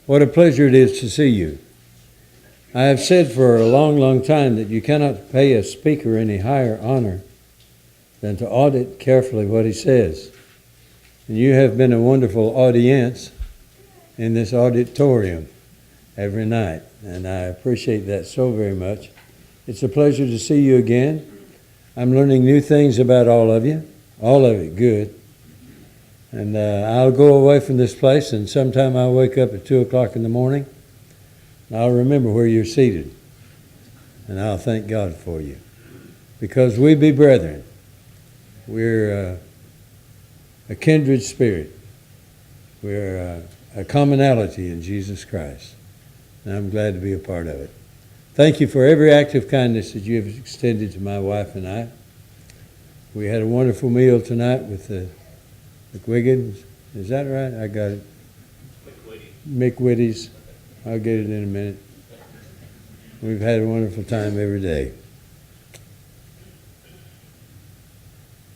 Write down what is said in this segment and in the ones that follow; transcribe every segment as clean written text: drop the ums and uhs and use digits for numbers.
What a pleasure it is to see you. I have said for a long, long time that you cannot pay a speaker any higher honor than to audit carefully what he says. And you have been a wonderful audience in this auditorium every night, and I appreciate that so very much. It's a pleasure to see you again. I'm learning new things about all of you, all of it good. And I'll go away from this place, and sometime I'll wake up at 2 o'clock in the morning, and I'll remember where you're seated, and I'll thank God for you. Because we be brethren. We're a kindred spirit. We're a commonality in Jesus Christ, and I'm glad to be a part of it. Thank you for every act of kindness that you have extended to my wife and I. We had a wonderful meal tonight with the McWiggins. Is that right? I got it. McWitties. I'll get it in a minute. We've had a wonderful time every day.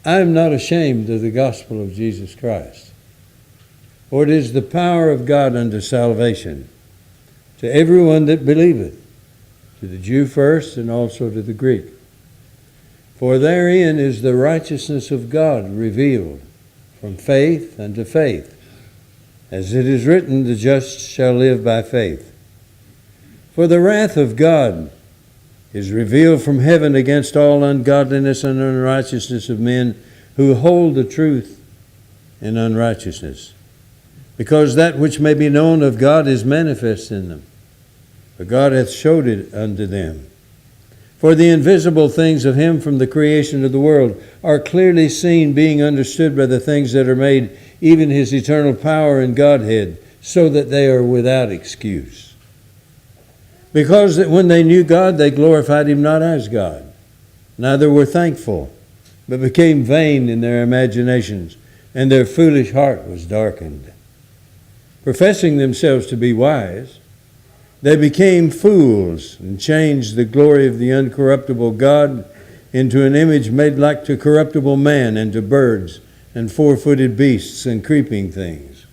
I am not ashamed of the gospel of Jesus Christ, for it is the power of God unto salvation to everyone that believeth, to the Jew first and also to the Greek. For therein is the righteousness of God revealed from faith unto faith. As it is written, the just shall live by faith. For the wrath of God is revealed from heaven against all ungodliness and unrighteousness of men who hold the truth in unrighteousness, because that which may be known of God is manifest in them, for God hath showed it unto them. For the invisible things of him from the creation of the world are clearly seen, being understood by the things that are made, even his eternal power and Godhead, so that they are without excuse. Because that when they knew God, they glorified him not as God, neither were thankful, but became vain in their imaginations, and their foolish heart was darkened. Professing themselves to be wise, they became fools and changed the glory of the uncorruptible God into an image made like to corruptible man and to birds and four-footed beasts and creeping things.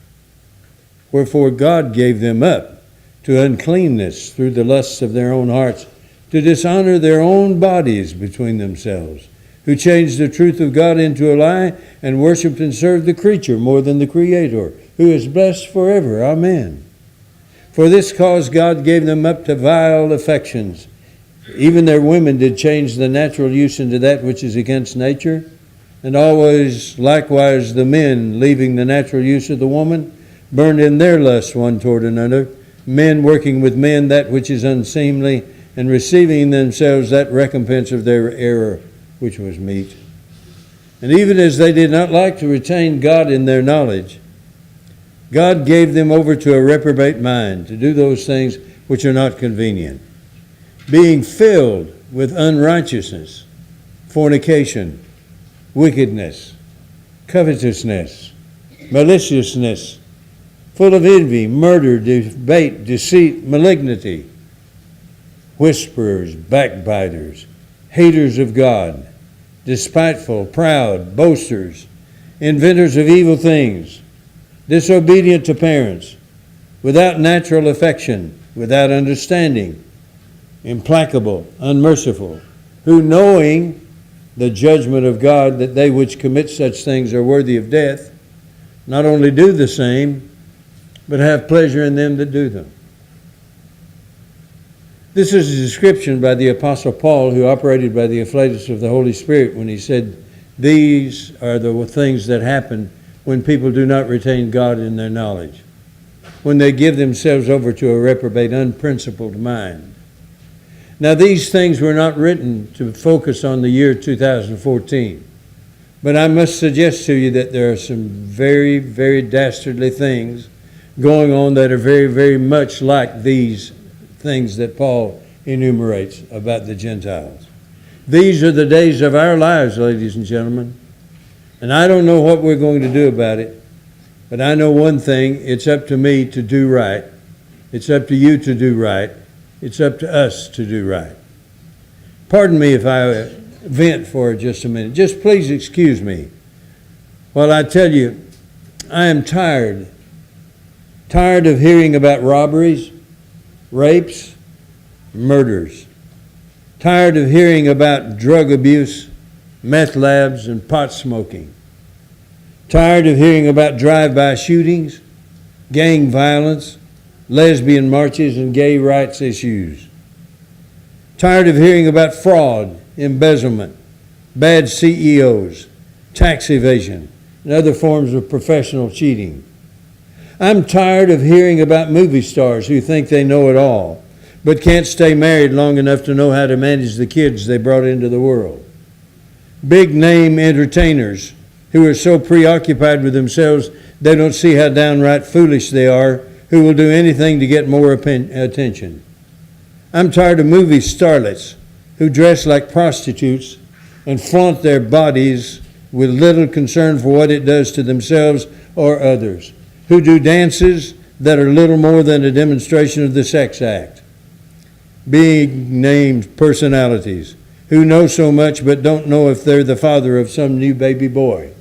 Wherefore God gave them up to uncleanness through the lusts of their own hearts, to dishonor their own bodies between themselves, who changed the truth of God into a lie and worshipped and served the creature more than the Creator, who is blessed forever. Amen. For this cause God gave them up to vile affections. Even their women did change the natural use into that which is against nature. And always likewise the men, leaving the natural use of the woman, burned in their lust one toward another, men working with men that which is unseemly, and receiving themselves that recompense of their error, which was meet. And even as they did not like to retain God in their knowledge, God gave them over to a reprobate mind, to do those things which are not convenient, being filled with unrighteousness, fornication, wickedness, covetousness, maliciousness, full of envy, murder, debate, deceit, malignity, whisperers, backbiters, haters of God, despiteful, proud, boasters, inventors of evil things, disobedient to parents, without natural affection, without understanding, implacable, unmerciful, who knowing the judgment of God, that they which commit such things are worthy of death, not only do the same, but have pleasure in them that do them. This is a description by the Apostle Paul, who operated by the afflatus of the Holy Spirit, when he said, these are the things that happen when people do not retain God in their knowledge, when they give themselves over to a reprobate, unprincipled mind. Now, these things were not written to focus on the year 2014, but I must suggest to you that there are some very, very dastardly things going on that are very, very much like these things that Paul enumerates about the Gentiles. These are the days of our lives, ladies and gentlemen. And I don't know what we're going to do about it, but I know one thing: it's up to me to do right. It's up to you to do right. It's up to us to do right. Pardon me if I vent for just a minute. Just please excuse me while I tell you I am tired Tired of hearing about robberies, rapes, murders. Tired of hearing about drug abuse, meth labs, and pot smoking. Tired of hearing about drive-by shootings, gang violence, lesbian marches, and gay rights issues. Tired of hearing about fraud, embezzlement, bad CEOs, tax evasion, and other forms of professional cheating. I'm tired of hearing about movie stars who think they know it all, but can't stay married long enough to know how to manage the kids they brought into the world. Big-name entertainers who are so preoccupied with themselves they don't see how downright foolish they are, who will do anything to get more attention. I'm tired of movie starlets who dress like prostitutes and flaunt their bodies with little concern for what it does to themselves or others, who do dances that are little more than a demonstration of the sex act. Big-named personalities who know so much but don't know if they're the father of some new baby boy.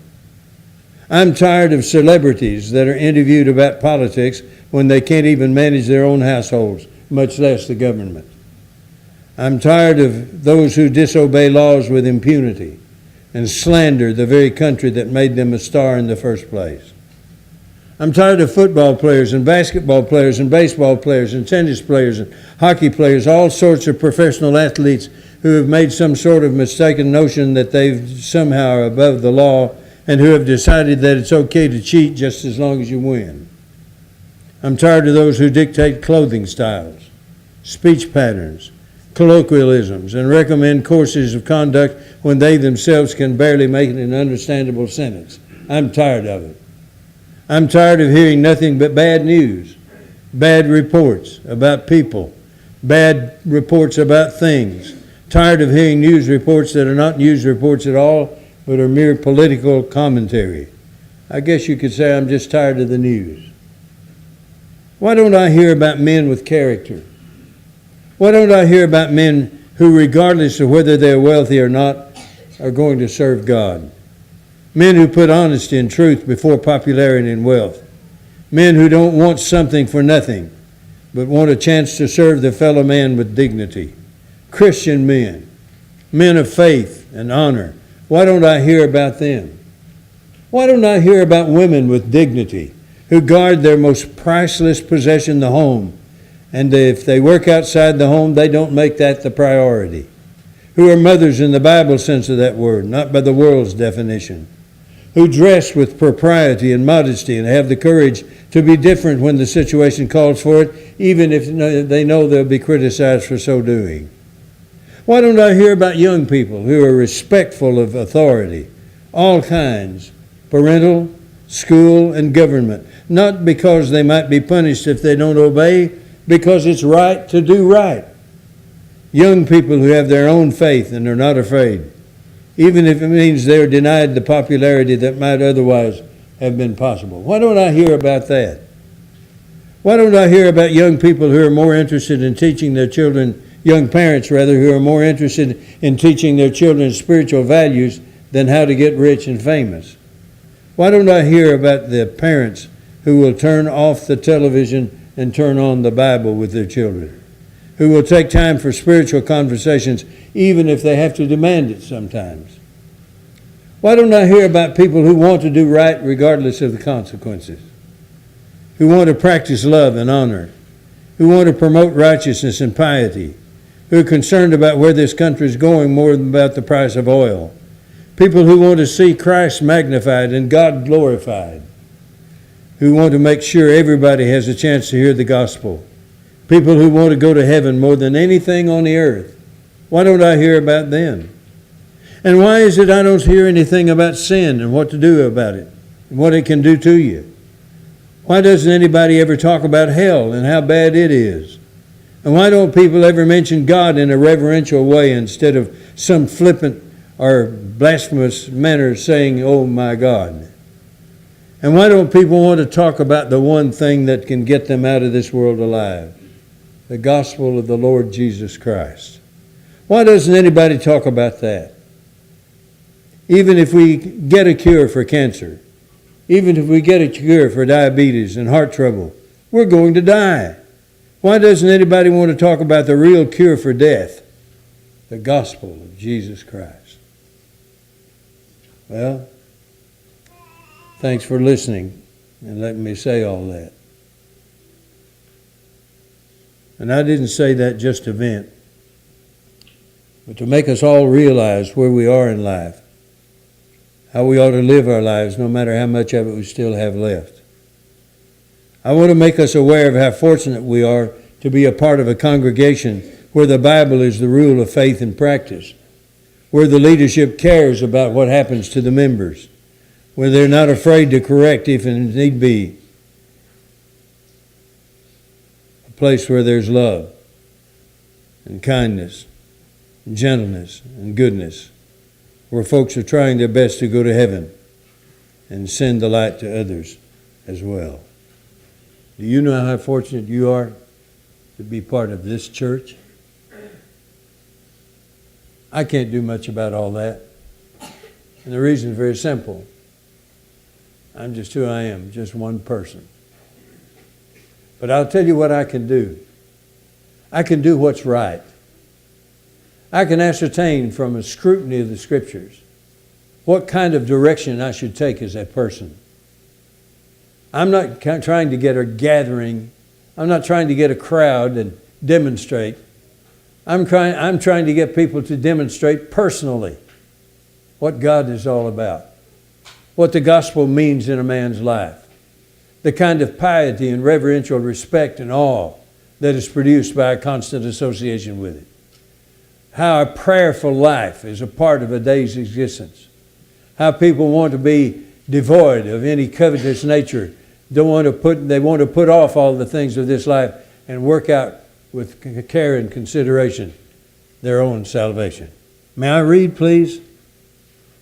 I'm tired of celebrities that are interviewed about politics when they can't even manage their own households, much less the government. I'm tired of those who disobey laws with impunity and slander the very country that made them a star in the first place. I'm tired of football players and basketball players and baseball players and tennis players and hockey players, all sorts of professional athletes who have made some sort of mistaken notion that they somehow are above the law and who have decided that it's okay to cheat just as long as you win. I'm tired of those who dictate clothing styles, speech patterns, colloquialisms, and recommend courses of conduct when they themselves can barely make an understandable sentence. I'm tired of it. I'm tired of hearing nothing but bad news, bad reports about people, bad reports about things. Tired of hearing news reports that are not news reports at all, but are mere political commentary. I guess you could say I'm just tired of the news. Why don't I hear about men with character? Why don't I hear about men who, regardless of whether they're wealthy or not, are going to serve God? Men who put honesty and truth before popularity and wealth. Men who don't want something for nothing, but want a chance to serve their fellow man with dignity. Christian men, men of faith and honor. Why don't I hear about them? Why don't I hear about women with dignity who guard their most priceless possession, the home, and if they work outside the home, they don't make that the priority, who are mothers in the Bible sense of that word, not by the world's definition, who dress with propriety and modesty and have the courage to be different when the situation calls for it, even if they know they'll be criticized for so doing. Why don't I hear about young people who are respectful of authority, all kinds, parental, school, and government, not because they might be punished if they don't obey, because it's right to do right. Young people who have their own faith and are not afraid, even if it means they're denied the popularity that might otherwise have been possible. Why don't I hear about that? Why don't I hear about young people who are more interested in teaching their children, young parents rather, who are more interested in teaching their children spiritual values than how to get rich and famous? Why don't I hear about the parents who will turn off the television and turn on the Bible with their children, who will take time for spiritual conversations even if they have to demand it sometimes? Why don't I hear about people who want to do right regardless of the consequences, who want to practice love and honor, who want to promote righteousness and piety, who are concerned about where this country is going more than about the price of oil, people who want to see Christ magnified and God glorified, who want to make sure everybody has a chance to hear the gospel, people who want to go to heaven more than anything on the earth. Why don't I hear about them? And why is it I don't hear anything about sin and what to do about it and what it can do to you? Why doesn't anybody ever talk about hell and how bad it is? And why don't people ever mention God in a reverential way instead of some flippant or blasphemous manner saying, "Oh my God"? And why don't people want to talk about the one thing that can get them out of this world alive? The gospel of the Lord Jesus Christ. Why doesn't anybody talk about that? Even if we get a cure for cancer, even if we get a cure for diabetes and heart trouble We're going to die. Why doesn't anybody want to talk about the real cure for death? The gospel of Jesus Christ. Well, thanks for listening and letting me say all that. And I didn't say that just to vent, but to make us all realize where we are in life, how we ought to live our lives, no matter how much of it we still have left. I want to make us aware of how fortunate we are to be a part of a congregation where the Bible is the rule of faith and practice, where the leadership cares about what happens to the members, where they're not afraid to correct if need be, a place where there's love and kindness and gentleness and goodness, where folks are trying their best to go to heaven and send the light to others as well. Do you know how fortunate you are to be part of this church? I can't do much about all that. And the reason is very simple. I'm just who I am, just one person. But I'll tell you what I can do. I can do what's right. I can ascertain from a scrutiny of the Scriptures what kind of direction I should take as a person. I'm not trying to get a gathering. I'm not trying to get a crowd and demonstrate. I'm trying to get people to demonstrate personally what God is all about, what the gospel means in a man's life, the kind of piety and reverential respect and awe that is produced by a constant association with it, how a prayerful life is a part of a day's existence, how people want to be devoid of any covetous nature. They want to put off all the things of this life and work out with care and consideration their own salvation. May I read, please?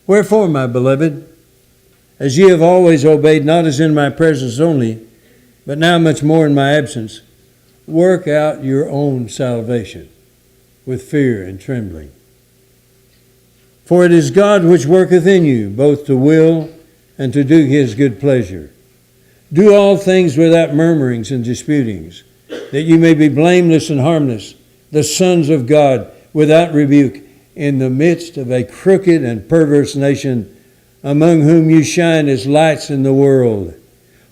Wherefore, my beloved, as ye have always obeyed, not as in my presence only, but now much more in my absence, work out your own salvation with fear and trembling. For it is God which worketh in you, both to will and to do his good pleasure. Do all things without murmurings and disputings, that you may be blameless and harmless, the sons of God, without rebuke, in the midst of a crooked and perverse nation, among whom you shine as lights in the world,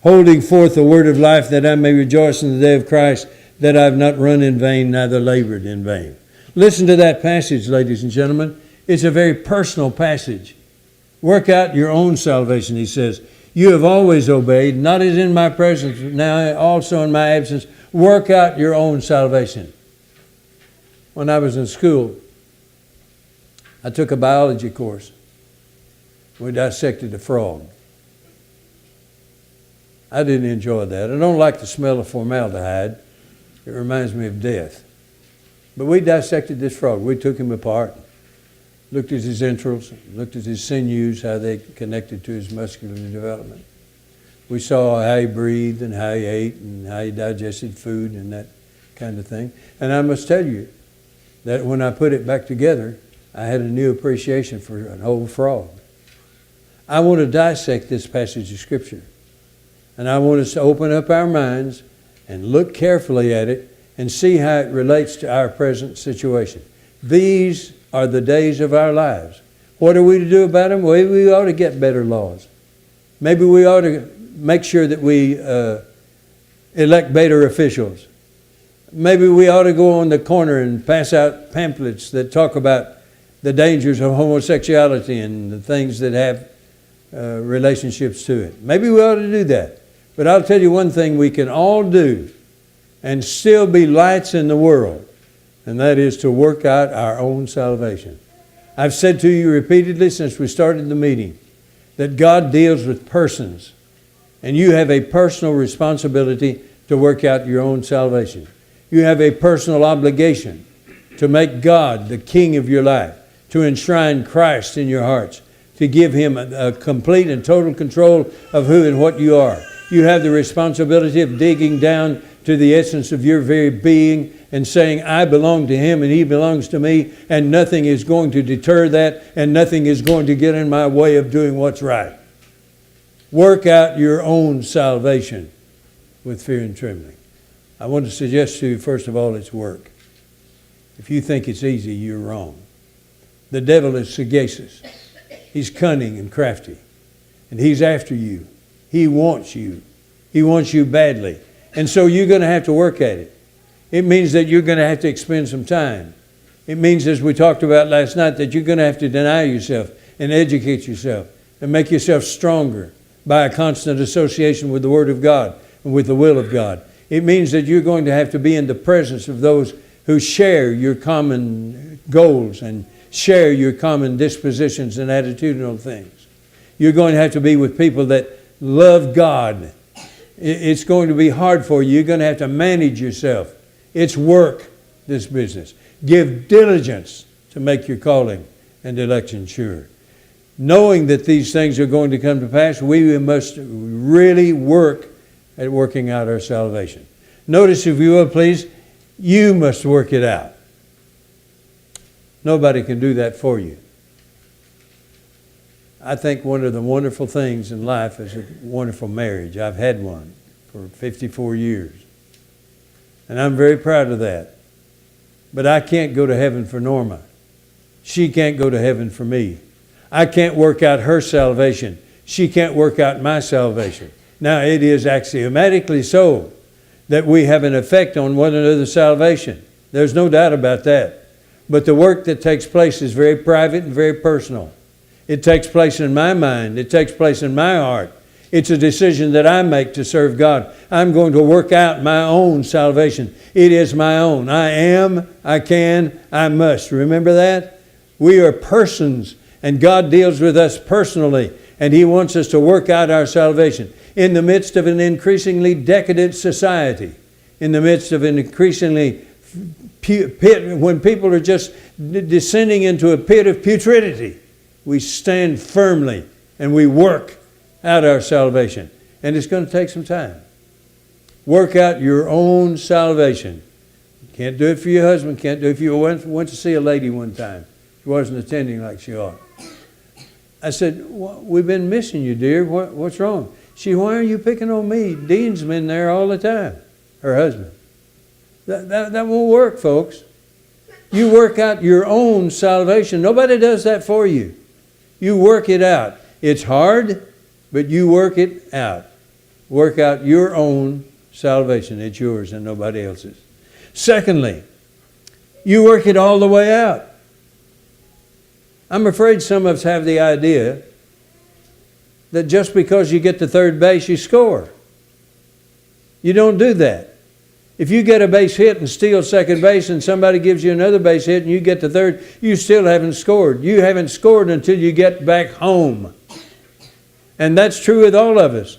holding forth the word of life, that I may rejoice in the day of Christ, that I have not run in vain, neither labored in vain. Listen to that passage, ladies and gentlemen. It's a very personal passage. Work out your own salvation, he says. You have always obeyed, not as in my presence, now also in my absence. Work out your own salvation. When I was in school, I took a biology course. We dissected a frog. I didn't enjoy that. I don't like the smell of formaldehyde. It reminds me of death. But we dissected this frog. We took him apart, looked at his entrails, looked at his sinews, how they connected to his muscular development. We saw how he breathed and how he ate and how he digested food and that kind of thing. And I must tell you that when I put it back together, I had a new appreciation for an whole frog. I want to dissect this passage of Scripture. And I want us to open up our minds and look carefully at it and see how it relates to our present situation. These are the days of our lives. What are we to do about them? Well, we ought to get better laws. Maybe we ought to make sure that we elect better officials. Maybe we ought to go on the corner and pass out pamphlets that talk about the dangers of homosexuality and the things that have relationships to it. Maybe we ought to do that. But I'll tell you one thing we can all do and still be lights in the world, and that is to work out our own salvation. I've said to you repeatedly since we started the meeting that God deals with persons, and you have a personal responsibility to work out your own salvation. You have a personal obligation to make God the King of your life, to enshrine Christ in your hearts, to give him a complete and total control of who and what you are. You have the responsibility of digging down to the essence of your very being and saying, I belong to him and he belongs to me, and nothing is going to deter that, and nothing is going to get in my way of doing what's right. Work out your own salvation with fear and trembling. I want to suggest to you, first of all, it's work. If you think it's easy, you're wrong. The devil is sagacious. He's cunning and crafty. And he's after you. He wants you. He wants you badly. And so you're going to have to work at it. It means that you're going to have to expend some time. It means, as we talked about last night, that you're going to have to deny yourself and educate yourself and make yourself stronger by a constant association with the Word of God and with the will of God. It means that you're going to have to be in the presence of those who share your common goals and share your common dispositions and attitudinal things. You're going to have to be with people that love God. It's going to be hard for you. You're going to have to manage yourself. It's work, this business. Give diligence to make your calling and election sure. Knowing that these things are going to come to pass, we must really work at working out our salvation. Notice, if you will, please, you must work it out. Nobody can do that for you. I think one of the wonderful things in life is a wonderful marriage. I've had one for 54 years. And I'm very proud of that. But I can't go to heaven for Norma. She can't go to heaven for me. I can't work out her salvation. She can't work out my salvation. Now, it is axiomatically so that we have an effect on one another's salvation. There's no doubt about that. But the work that takes place is very private and very personal. It takes place in my mind. It takes place in my heart. It's a decision that I make to serve God. I'm going to work out my own salvation. It is my own. I am, I can, I must. Remember that? We are persons, and God deals with us personally, and He wants us to work out our salvation in the midst of an increasingly decadent society, in the midst of an increasingly pit, when people are just descending into a pit of putridity. We stand firmly and we work out our salvation. And it's going to take some time. Work out your own salvation. You can't do it for your husband. Can't do it for you. I went to see a lady one time. She wasn't attending like she ought. I said, we've been missing you, dear. What's wrong? Why are you picking on me? Dean's been there all the time. Her husband. That won't work, folks. You work out your own salvation. Nobody does that for you. You work it out. It's hard, but you work it out. Work out your own salvation. It's yours and nobody else's. Secondly, you work it all the way out. I'm afraid some of us have the idea that just because you get to third base, you score. You don't do that. If you get a base hit and steal second base and somebody gives you another base hit and you get to third, you still haven't scored. You haven't scored until you get back home. And that's true with all of us.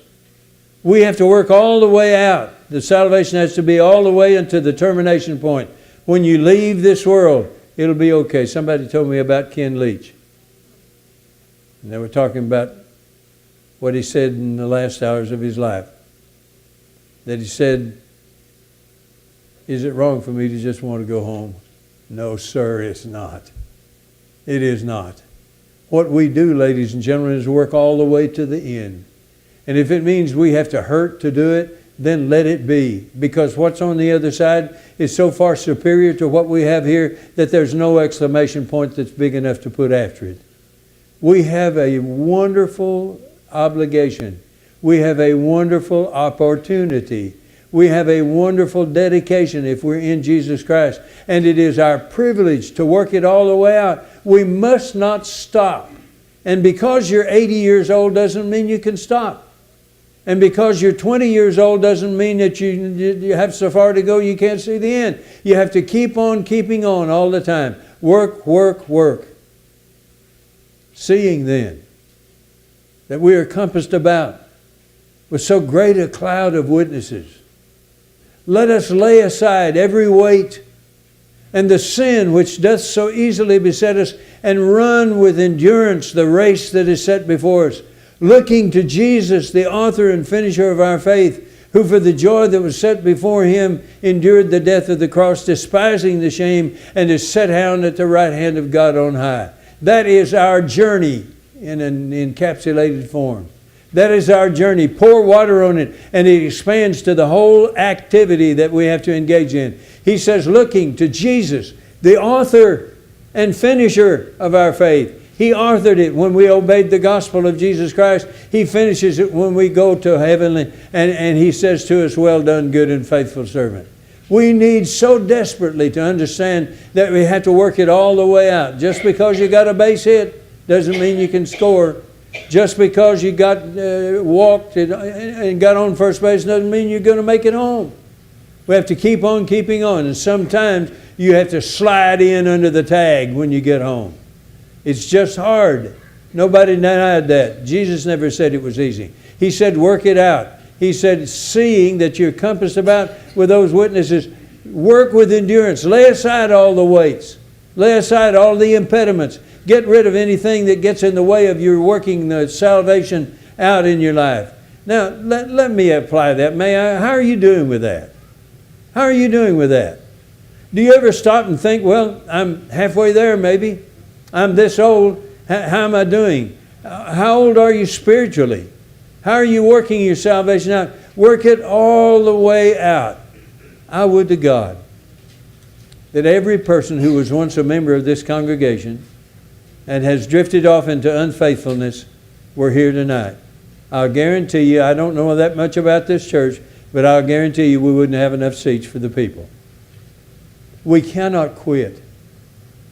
We have to work all the way out. The salvation has to be all the way into the termination point. When you leave this world, it'll be okay. Somebody told me about Ken Leach. And they were talking about what he said in the last hours of his life. That he said, is it wrong for me to just want to go home? No, sir, it's not. It is not. What we do, ladies and gentlemen, is work all the way to the end. And if it means we have to hurt to do it, then let it be. Because what's on the other side is so far superior to what we have here that there's no exclamation point that's big enough to put after it. We have a wonderful obligation. We have a wonderful opportunity. We have a wonderful dedication if we're in Jesus Christ. And it is our privilege to work it all the way out. We must not stop. And because you're 80 years old doesn't mean you can stop. And because you're 20 years old doesn't mean that you have so far to go you can't see the end. You have to keep on keeping on all the time. Work, work, work. Seeing then that we are compassed about with so great a cloud of witnesses, let us lay aside every weight and the sin which doth so easily beset us, and run with endurance the race that is set before us, looking to Jesus, the author and finisher of our faith, who for the joy that was set before Him endured the death of the cross, despising the shame, and is set down at the right hand of God on high. That is our journey in an encapsulated form. That is our journey. Pour water on it, and it expands to the whole activity that we have to engage in. He says, looking to Jesus, the author and finisher of our faith. He authored it when we obeyed the gospel of Jesus Christ. He finishes it when we go to heaven, and He says to us, well done, good and faithful servant. We need so desperately to understand that we have to work it all the way out. Just because you got a base hit doesn't mean you can score. Just because you got walked and got on first base doesn't mean you're going to make it home. We have to keep on keeping on. And sometimes you have to slide in under the tag when you get home. It's just hard. Nobody denied that. Jesus never said it was easy. He said, work it out. He said, seeing that you're compassed about with those witnesses, work with endurance. Lay aside all the weights. Lay aside all the impediments. Get rid of anything that gets in the way of your working the salvation out in your life. Now, let me apply that. May I? How are you doing with that? How are you doing with that? Do you ever stop and think, well, I'm halfway there maybe. I'm this old. How am I doing? How old are you spiritually? How are you working your salvation out? Work it all the way out. I would to God that every person who was once a member of this congregation and has drifted off into unfaithfulness were here tonight. I'll guarantee you, I don't know that much about this church, but I'll guarantee you we wouldn't have enough seats for the people. We cannot quit.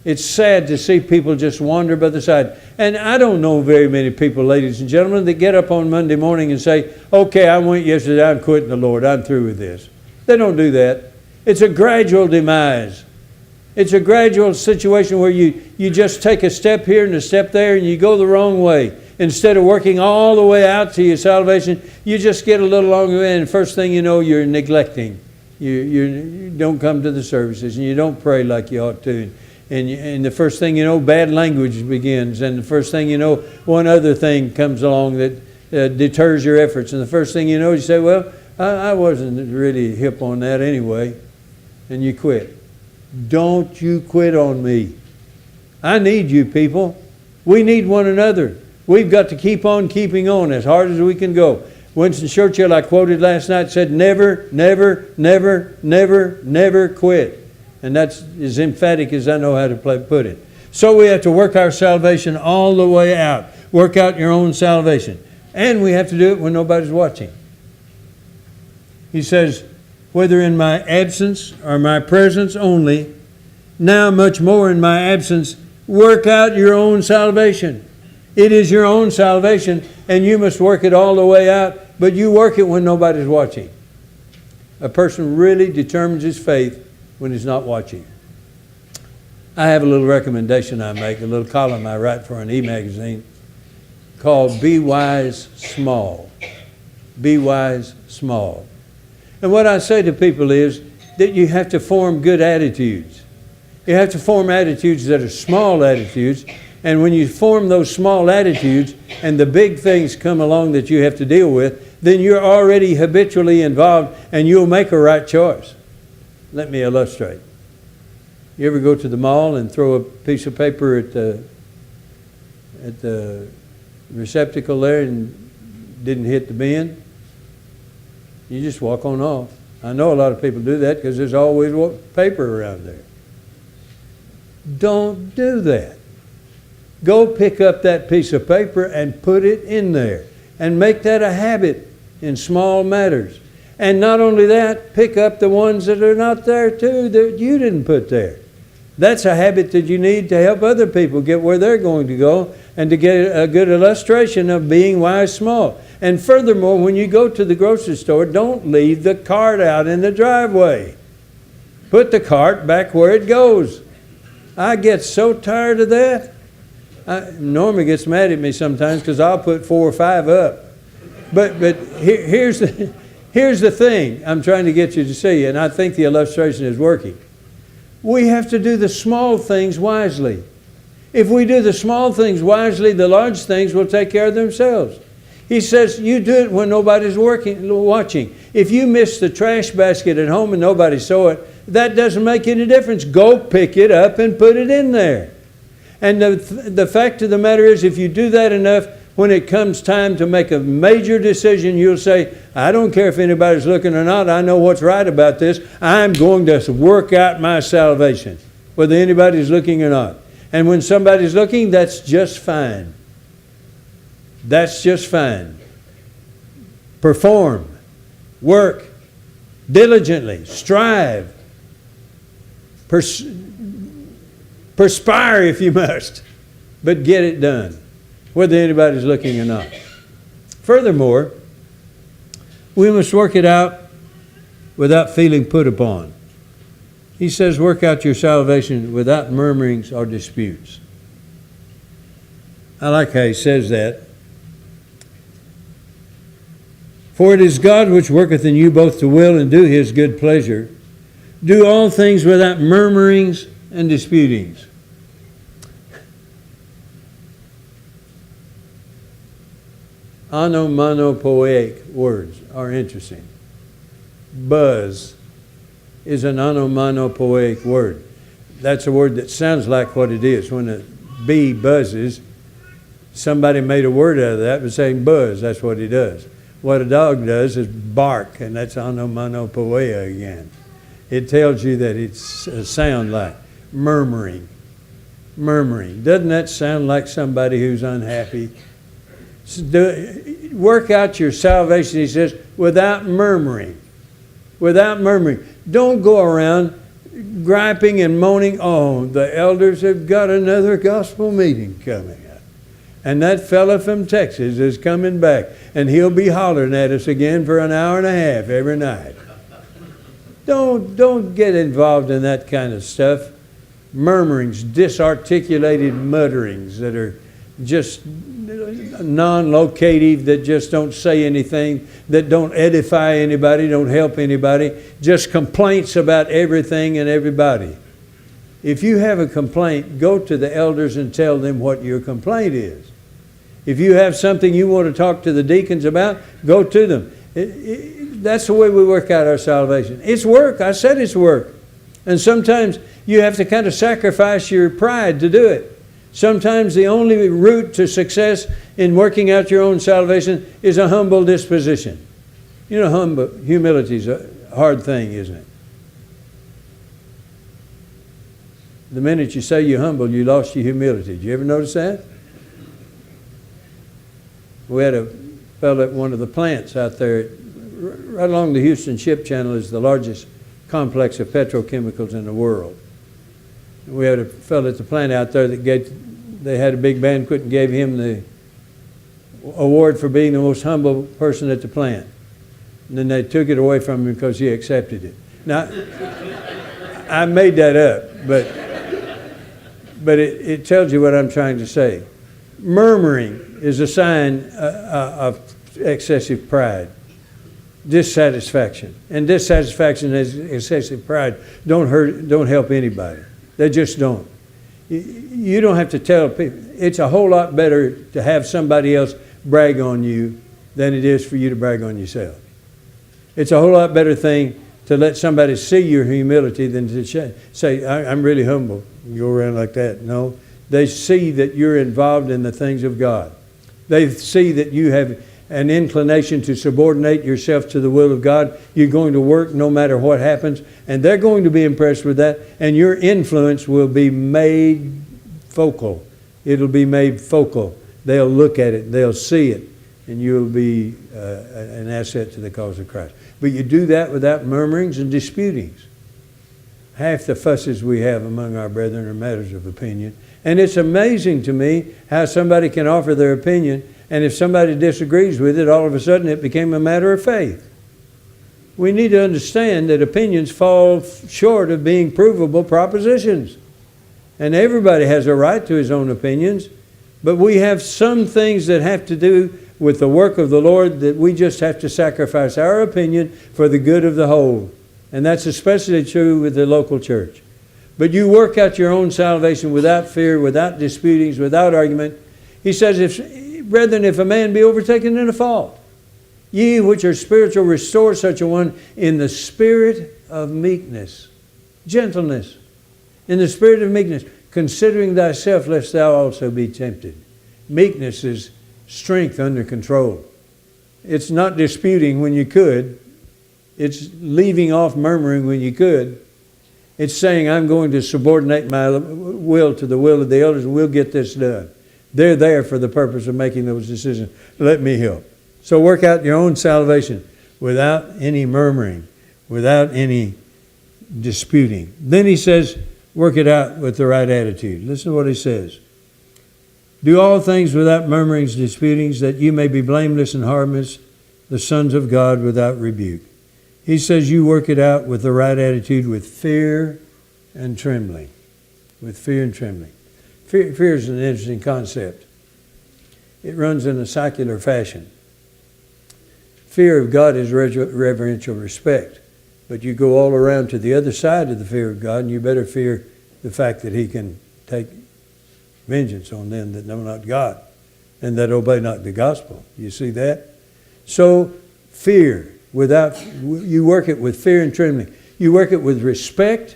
It's sad to see people just wander by the side. And I don't know very many people, ladies and gentlemen, that get up on Monday morning and say, okay, I went yesterday, I'm quitting the Lord, I'm through with this. They don't do that. It's a gradual demise. It's a gradual situation where you just take a step here and a step there and you go the wrong way. Instead of working all the way out to your salvation, you just get a little longer way, and first thing you know, you're neglecting. You don't come to the services, and you don't pray like you ought to. And the first thing you know, bad language begins. And the first thing you know, one other thing comes along that deters your efforts. And the first thing you know, you say, well, I wasn't really hip on that anyway. And you quit. Don't you quit on me. I need you people. We need one another. We've got to keep on keeping on as hard as we can go. Winston Churchill, I quoted last night, said, never, never, never, never, never quit. And that's as emphatic as I know how to put it. So we have to work our salvation all the way out. Work out your own salvation. And we have to do it when nobody's watching. He says, whether in my absence or my presence only, now much more in my absence, work out your own salvation. It is your own salvation, and you must work it all the way out, but you work it when nobody's watching. A person really determines his faith when he's not watching. I have a little recommendation I make, a little column I write for an e-magazine called Be Wise Small. Be Wise Small. And what I say to people is that you have to form good attitudes. You have to form attitudes that are small attitudes. And when you form those small attitudes and the big things come along that you have to deal with, then you're already habitually involved and you'll make a right choice. Let me illustrate. You ever go to the mall and throw a piece of paper at the receptacle there and didn't hit the bin? You just walk on off. I know a lot of people do that because there's always paper around there. Don't do that. Go pick up that piece of paper and put it in there. And make that a habit in small matters. And not only that, pick up the ones that are not there too, that you didn't put there. That's a habit that you need to help other people get where they're going to go and to get a good illustration of being wise small. And furthermore, when you go to the grocery store, don't leave the cart out in the driveway. Put the cart back where it goes. I get so tired of that. Norma gets mad at me sometimes because I'll put 4 or 5 up. But here's the thing I'm trying to get you to see, and I think the illustration is working. We have to do the small things wisely. If we do the small things wisely, the large things will take care of themselves. He says, you do it when nobody's watching. If you miss the trash basket at home and nobody saw it, that doesn't make any difference. Go pick it up and put it in there. And the fact of the matter is, if you do that enough, When it comes time to make a major decision, you'll say, I don't care if anybody's looking or not. I know what's right about this. I'm going to work out my salvation, whether anybody's looking or not. And when somebody's looking, that's just fine. That's just fine. Perform. Work. Diligently. Strive. Perspire if you must. But get it done, whether anybody's looking or not. Furthermore, we must work it out without feeling put upon. He says, work out your salvation without murmurings or disputes. I like how he says that. For it is God which worketh in you both to will and do his good pleasure. Do all things without murmurings and disputings. Onomatopoeic words are interesting. Buzz is an onomatopoeic word. That's a word that sounds like what it is. When a bee buzzes, somebody made a word out of that by saying buzz. That's what he does. What a dog does is bark, and that's onomatopoeia again. It tells you that it's a sound like murmuring. Murmuring. Doesn't that sound like somebody who's unhappy? Work out your salvation, he says, without murmuring. Without murmuring. Don't go around griping and moaning, oh, the elders have got another gospel meeting coming up. And that fella from Texas is coming back, and he'll be hollering at us again for an hour and a half every night. Don't get involved in that kind of stuff. Murmurings, disarticulated mutterings that are just non-locative, that just don't say anything, that don't edify anybody, don't help anybody, just complaints about everything and everybody. If you have a complaint, go to the elders and tell them what your complaint is. If you have something you want to talk to the deacons about, go to them. That's the way we work out our salvation. It's work. I said it's work. And sometimes you have to kind of sacrifice your pride to do it. Sometimes the only route to success in working out your own salvation is a humble disposition. You know, humility is a hard thing, isn't it? The minute you say you're humble, you lost your humility. Did you ever notice that? We had a fellow at one of the plants out there, right along the Houston Ship Channel is the largest complex of petrochemicals in the world. We had a fellow at the plant out there that they had a big banquet and gave him the award for being the most humble person at the plant. And then they took it away from him because he accepted it. Now, I made that up, but it tells you what I'm trying to say. Murmuring is a sign of excessive pride, dissatisfaction. And dissatisfaction and excessive pride don't help anybody. They just don't. You don't have to tell people. It's a whole lot better to have somebody else brag on you than it is for you to brag on yourself. It's a whole lot better thing to let somebody see your humility than to say, I'm really humble. You go around like that. No. They see that you're involved in the things of God. They see that you have an inclination to subordinate yourself to the will of God. You're going to work no matter what happens, and they're going to be impressed with that, and your influence will be made focal. It'll be made focal. They'll look at it, they'll see it, and you'll be an asset to the cause of Christ. But you do that without murmurings and disputings. Half the fusses we have among our brethren are matters of opinion. And it's amazing to me how somebody can offer their opinion, and if somebody disagrees with it, all of a sudden it became a matter of faith. We need to understand that opinions fall short of being provable propositions. And everybody has a right to his own opinions, but we have some things that have to do with the work of the Lord that we just have to sacrifice our opinion for the good of the whole. And that's especially true with the local church. But you work out your own salvation without fear, without disputings, without argument. He says, brethren, if a man be overtaken in a fault, ye which are spiritual, restore such a one in the spirit of meekness, gentleness, in the spirit of meekness, considering thyself, lest thou also be tempted. Meekness is strength under control. It's not disputing when you could. It's leaving off murmuring when you could. It's saying, I'm going to subordinate my will to the will of the elders, and we'll get this done. They're there for the purpose of making those decisions. Let me help. So work out your own salvation without any murmuring, without any disputing. Then he says, work it out with the right attitude. Listen to what he says. Do all things without murmurings, disputings, that you may be blameless and harmless, the sons of God without rebuke. He says you work it out with the right attitude, with fear and trembling. With fear and trembling. Fear is an interesting concept. It runs in a secular fashion. Fear of God is reverential respect. But you go all around to the other side of the fear of God, and you better fear the fact that He can take vengeance on them that know not God and that obey not the gospel. You see that? So fear. You work it with fear and trembling. You work it with respect.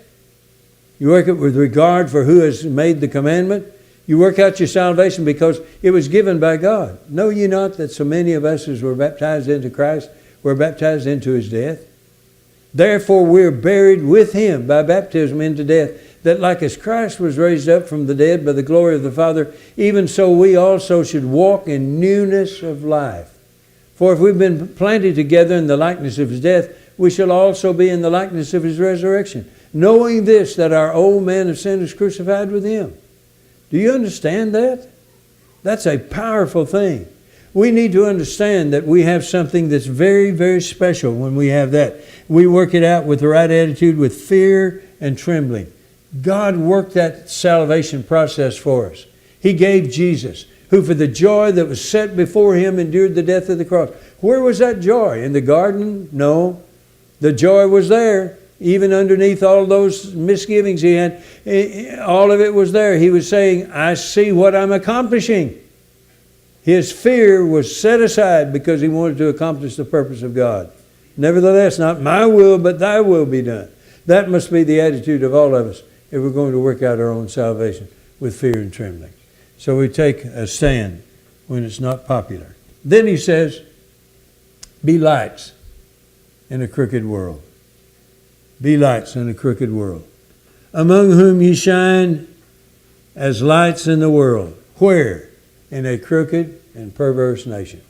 You work it with regard for who has made the commandment. You work out your salvation because it was given by God. Know ye not that so many of us as were baptized into Christ were baptized into His death? Therefore we're buried with Him by baptism into death, that like as Christ was raised up from the dead by the glory of the Father, even so we also should walk in newness of life. For if we've been planted together in the likeness of His death, we shall also be in the likeness of His resurrection. Knowing this, that our old man of sin is crucified with Him. Do you understand that? That's a powerful thing. We need to understand that we have something that's very, very special when we have that. We work it out with the right attitude, with fear and trembling. God worked that salvation process for us. He gave Jesus, who for the joy that was set before Him endured the death of the cross. Where was that joy? In the garden? No. The joy was there. Even underneath all those misgivings He had, all of it was there. He was saying, I see what I'm accomplishing. His fear was set aside because He wanted to accomplish the purpose of God. Nevertheless, not my will, but Thy will be done. That must be the attitude of all of us if we're going to work out our own salvation with fear and trembling. So we take a stand when it's not popular. Then he says, be lights in a crooked world. Be lights in a crooked world, among whom ye shine as lights in the world. Where? In a crooked and perverse nation.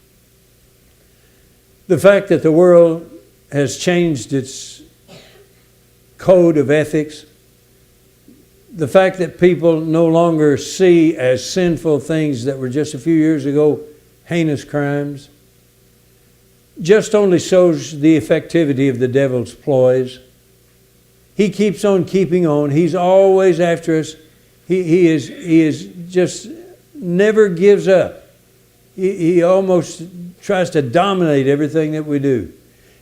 The fact that the world has changed its code of ethics, the fact that people no longer see as sinful things that were just a few years ago heinous crimes, just only shows the effectivity of the devil's ploys. He keeps on keeping on. He's always after us. He is just never gives up. He almost tries to dominate everything that we do.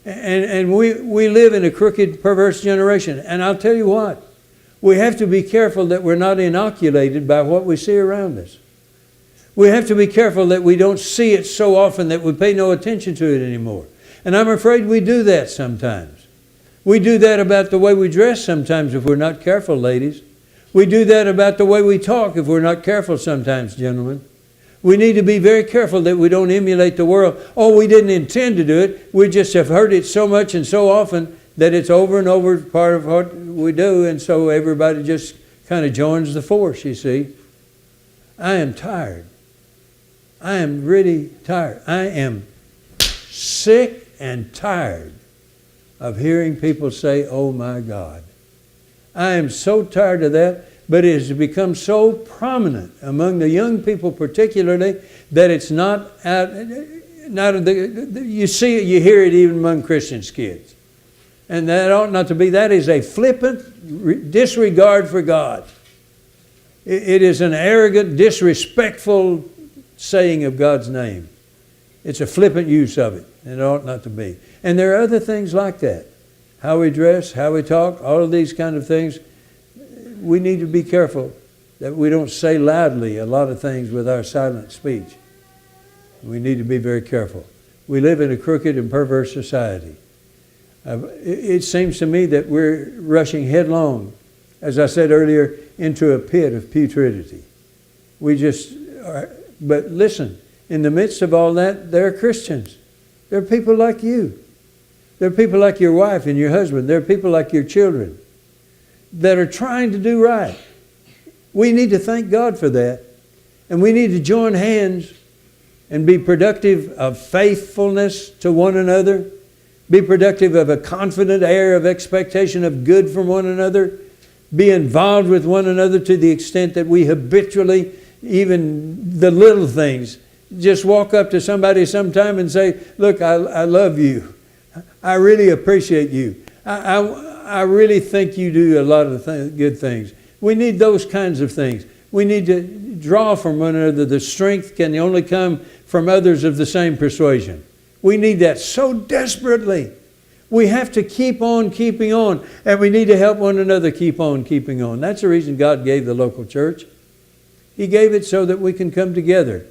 And we live in a crooked, perverse generation. And I'll tell you what, we have to be careful that we're not inoculated by what we see around us. We have to be careful that we don't see it so often that we pay no attention to it anymore. And I'm afraid we do that sometimes. We do that about the way we dress sometimes if we're not careful, ladies. We do that about the way we talk if we're not careful sometimes, gentlemen. We need to be very careful that we don't emulate the world. Oh, we didn't intend to do it. We just have heard it so much and so often that it's over and over part of what we do, and so everybody just kind of joins the force, you see. I am tired. I am really tired. I am sick and tired of hearing people say, oh my God. I am so tired of that, but it has become so prominent among the young people particularly that it's not out, you see it, you hear it even among Christians' kids. And that ought not to be. That is a flippant disregard for God. It is an arrogant, disrespectful saying of God's name. It's a flippant use of it, and it ought not to be. And there are other things like that. How we dress, how we talk, all of these kind of things. We need to be careful that we don't say loudly a lot of things with our silent speech. We need to be very careful. We live in a crooked and perverse society. It seems to me that we're rushing headlong, as I said earlier, into a pit of putridity. We just are, but listen, in the midst of all that, there are Christians. There are people like you. There are people like your wife and your husband. There are people like your children that are trying to do right. We need to thank God for that. And we need to join hands and be productive of faithfulness to one another. Be productive of a confident air of expectation of good from one another. Be involved with one another to the extent that we habitually, even the little things, just walk up to somebody sometime and say, look, I love you. I really appreciate you. I really think you do a lot of good things. We need those kinds of things. We need to draw from one another. The strength can only come from others of the same persuasion. We need that so desperately. We have to keep on keeping on, and we need to help one another keep on keeping on. That's the reason God gave the local church. He gave it so that we can come together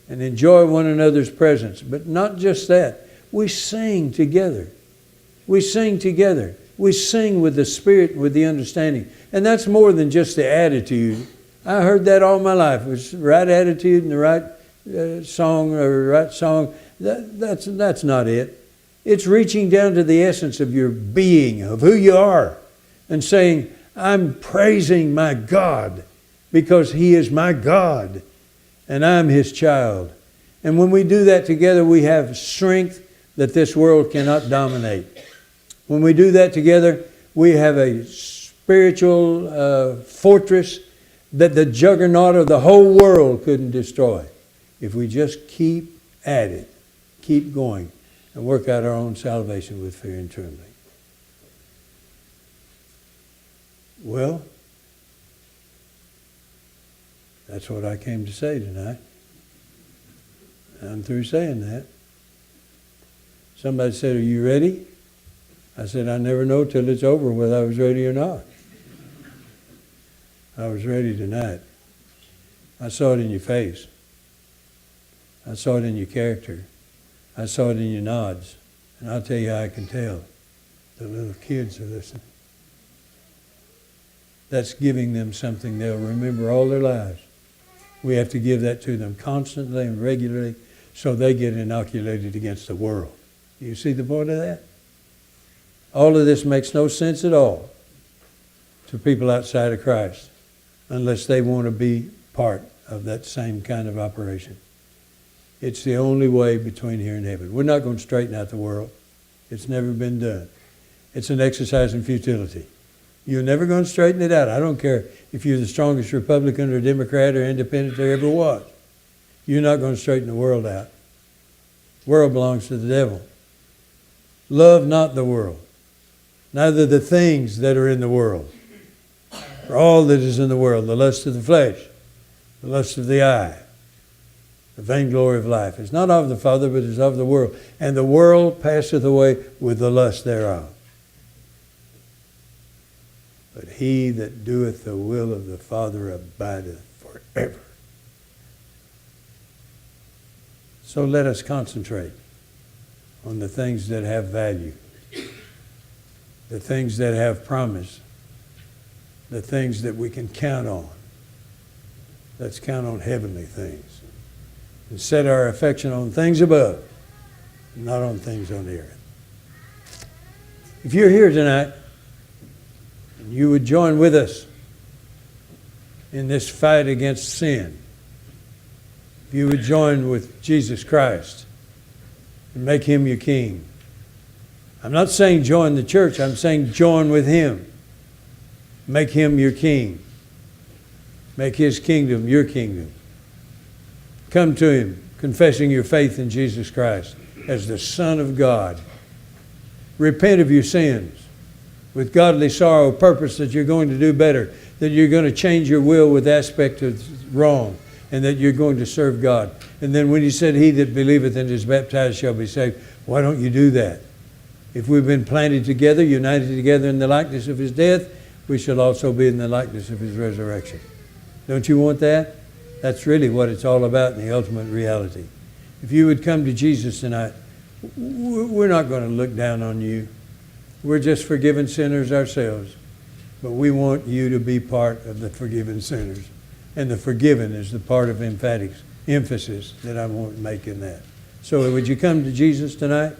and enjoy one another's presence. But not just that. We sing together. We sing together. We sing with the Spirit, with the understanding. And that's more than just the attitude. I heard that all my life. It was the right attitude and the right song or right song. That's not it. It's reaching down to the essence of your being, of who you are, and saying, I'm praising my God because He is my God and I'm His child. And when we do that together, we have strength that this world cannot dominate. When we do that together, we have a spiritual fortress that the juggernaut of the whole world couldn't destroy. If we just keep at it, keep going, and work out our own salvation with fear and trembling. Well, that's what I came to say tonight. I'm through saying that. Somebody said, are you ready? I said, I never know till it's over whether I was ready or not. I was ready tonight. I saw it in your face. I saw it in your character. I saw it in your nods. And I'll tell you how I can tell. The little kids are listening. That's giving them something they'll remember all their lives. We have to give that to them constantly and regularly so they get inoculated against the world. You see the point of that? All of this makes no sense at all to people outside of Christ unless they want to be part of that same kind of operation. It's the only way between here and heaven. We're not going to straighten out the world. It's never been done. It's an exercise in futility. You're never going to straighten it out. I don't care if you're the strongest Republican or Democrat or Independent there ever was. You're not going to straighten the world out. The world belongs to the devil. Love not the world, neither the things that are in the world. For all that is in the world, the lust of the flesh, the lust of the eye, the vainglory of life, is not of the Father, but is of the world. And the world passeth away with the lust thereof. But he that doeth the will of the Father abideth forever. So let us concentrate on the things that have value, the things that have promise, the things that we can count on. Let's count on heavenly things and set our affection on things above, not on things on the earth. If you're here tonight and you would join with us in this fight against sin, if you would join with Jesus Christ and make Him your King. I'm not saying join the church. I'm saying join with Him. Make Him your King. Make His kingdom your kingdom. Come to Him, confessing your faith in Jesus Christ as the Son of God. Repent of your sins with godly sorrow, purpose that you're going to do better, that you're going to change your will with aspect of wrong, and that you're going to serve God. And then when He said, he that believeth and is baptized shall be saved, why don't you do that? If we've been planted together, united together in the likeness of His death, we shall also be in the likeness of His resurrection. Don't you want that? That's really what it's all about in the ultimate reality. If you would come to Jesus tonight, we're not going to look down on you. We're just forgiven sinners ourselves. But we want you to be part of the forgiven sinners. And the forgiven is the part of emphatics emphasis that I want to make in that. So would you come to Jesus tonight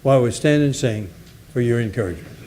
while we stand and sing for your encouragement?